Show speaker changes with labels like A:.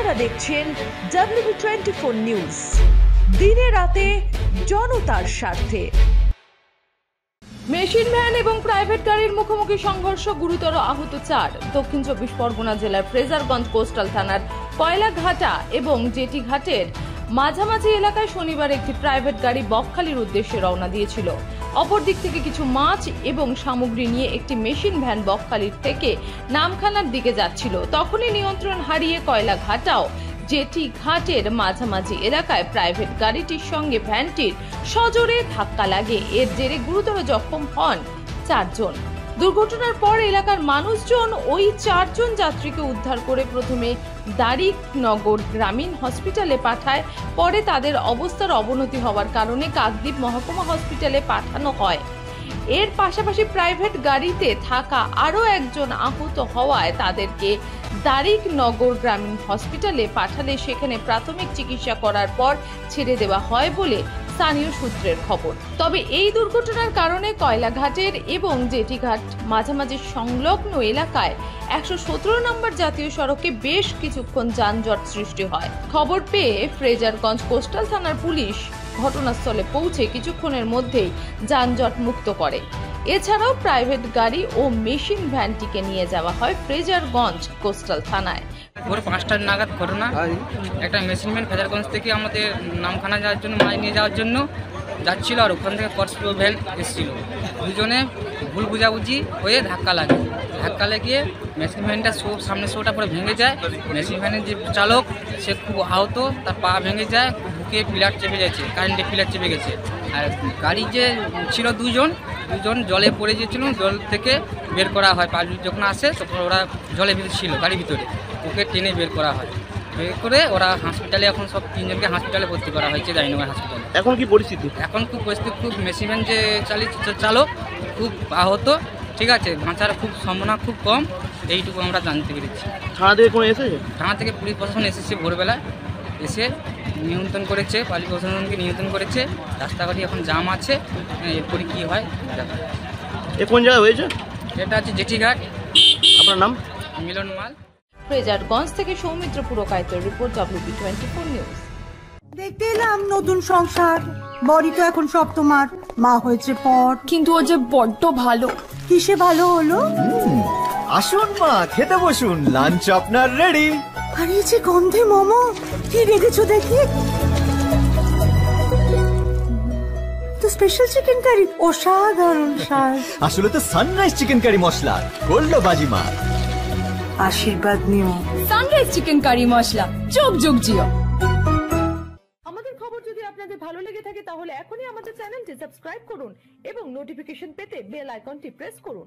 A: আপনারা দেখছেন WB24 news, দিনে রাতে জনতার স্বার্থে।
B: মেশিন ভ্যান এবং প্রাইভেট গাড়ির মুখোমুখি সংঘর্ষ, গুরুতর আহত 4। দক্ষিণ চব্বিশ পরগনা জেলার ফ্রেজারগঞ্জ কোস্টাল থানার কয়লাঘাটা এবং জেটি ঘাটের মাঝামাঝি এলাকায় শনিবার একটি প্রাইভেট গাড়ি বকখালির উদ্দেশ্যে রওনা দিয়েছিল। অপর দিক থেকে কিছু মাছ এবং সামগ্রী নিয়ে একটি মেশিন ভ্যান বকখালির থেকে নামখানার দিকে যাচ্ছিল। তখনই নিয়ন্ত্রণ হারিয়ে কয়লাঘাটাও জেটি ঘাটের মাঝামাঝি এলাকায় প্রাইভেট গাড়িটির সঙ্গে ভ্যানটির সজোরে ধাক্কা লাগে। এর জেরে গুরুতর জখম হন 4 জন। দুর্ঘটনার পর এলাকার মানুষজন ওই 4 জন যাত্রীকে উদ্ধার করে প্রথমে দারিকনগর গ্রামীণ হসপিটালে পাঠায়। পরে তাদের অবস্থার অবনতি হওয়ার কারণে কাকদ্বীপ মহকুমা হসপিটালে পাঠানো হয়। এর পাশাপাশি প্রাইভেট গাড়িতে থাকা আরও একজন আহত হওয়ায় তাদেরকে দারিকনগর গ্রামীণ হসপিটালে পাঠালে সেখানে প্রাথমিক চিকিৎসা করার পর ছেড়ে দেওয়া হয় বলে স্থানীয় সূত্রের খবর। তবে এই দুর্ঘটনার কারণে কয়লাঘাটের এবং জেটিঘাট মাঝামাঝি সংলগ্ন এলাকায় 117 নম্বর জাতীয় সড়কে বেশ কিছুক্ষণ যানজট সৃষ্টি হয়। খবর পেয়ে ফ্রেজারগঞ্জ কোস্টাল থানার পুলিশ ঘটনাস্থলে পৌঁছে কিছুক্ষণের মধ্যেই যানজট মুক্ত করে। এছাড়াও প্রাইভেট গাড়ি ও মেশিন ভ্যানটিকে নিয়ে যাওয়া হয় ফ্রেজারগঞ্জ কোস্টাল থানায়।
C: ভোর 5টা নাগাদ ঘটনা। একটা মেশিন ভ্যান ফ্রেজারগঞ্জ থেকে আমাদের নামখানা যাওয়ার জন্য মাছ নিয়ে যাওয়ার জন্য যাচ্ছিল, আর ওখান থেকে স্করপিও ভ্যান এসেছিল। দুজনে ভুল বুঝাবুঝি হয়ে ধাক্কা লাগিয়ে মেশিন ভ্যানটা সামনের শোটা পুরো ভেঙে যায়। মেশিন ভ্যানের যে চালক সে খুব আহত, তার পা ভেঙে যায়, বুকে পিলার চেপে গেছে, কারেন্টের পিলার চেপে গেছে। আর গাড়ি যে ছিল দুজন জলে পড়ে গিয়েছিল, জল থেকে বের করা হয়। পাবলিক যখন আসে তখন ওরা জলের ভিতরে ছিল, গাড়ির ভিতরে, ওকে টেনে বের করা হয়। বের করে ওরা হাসপাতালে, এখন সব 3 জনকে হাসপাতালে ভর্তি করা হয়েছে, জয়নগর হাসপাতালে।
D: এখন কি পরিস্থিতি?
C: এখন খুব খুব মেশিন ভ্যান যে চালক খুব আহত, ঠিক আছে, বাঁচার খুব সম্ভাবনা খুব কম, এইটুকু আমরা জানতে পেরেছি।
D: থানা থেকে কোনো এসেছে?
C: থানা থেকে পুলিশ প্রশাসন এসেছে ভোরবেলায়, এসে নিয়ন্ত্রণ করেছে, পাবলিক প্রশাসনকে নিয়ন্ত্রণ করেছে। রাস্তাঘাটে এখন জাম আছে, এরপরে কী হয় দেখা।
D: এ কোন জায়গায় হয়েছে?
C: এটা হচ্ছে জেটিঘাট।
D: আপনার নাম?
C: মিলন মাল।
B: ফ্রেজারগঞ্জ থেকে সৌমিত্র পুরকায়তের রিপোর্ট, WB24 নিউজ।
E: দেখতে এলাম নতুন সংসার, বড়ি তো এখন সব তোমার, মা হয়েছে পর।
F: কিন্তু ও যে বড্ড ভালো।
E: কিসে ভালো হলো?
G: আসুন মা, খেতে বসুন, লাঞ্চ আপনার রেডি।
E: আর এই যে গন্ধে মোমো, কি রেখেছো দেখি? তো স্পেশাল চিকেন কারি, অসাধারণ স্বাদ।
G: আসলে তো সানরাইজ চিকেন কারি মশলা, গোল্ড বাজিমা।
E: আশীর্বাদ নিও।
F: সানরাইজ চিকেন কারি মশলা, যোগ যোগ জিও।
B: আমাদের খবর যদি আপনাদের ভালো লেগে থাকে তাহলে এখনই আমাদের চ্যানেলটি সাবস্ক্রাইব করুন এবং নোটিফিকেশন পেতে বেল আইকনটি প্রেস করুন।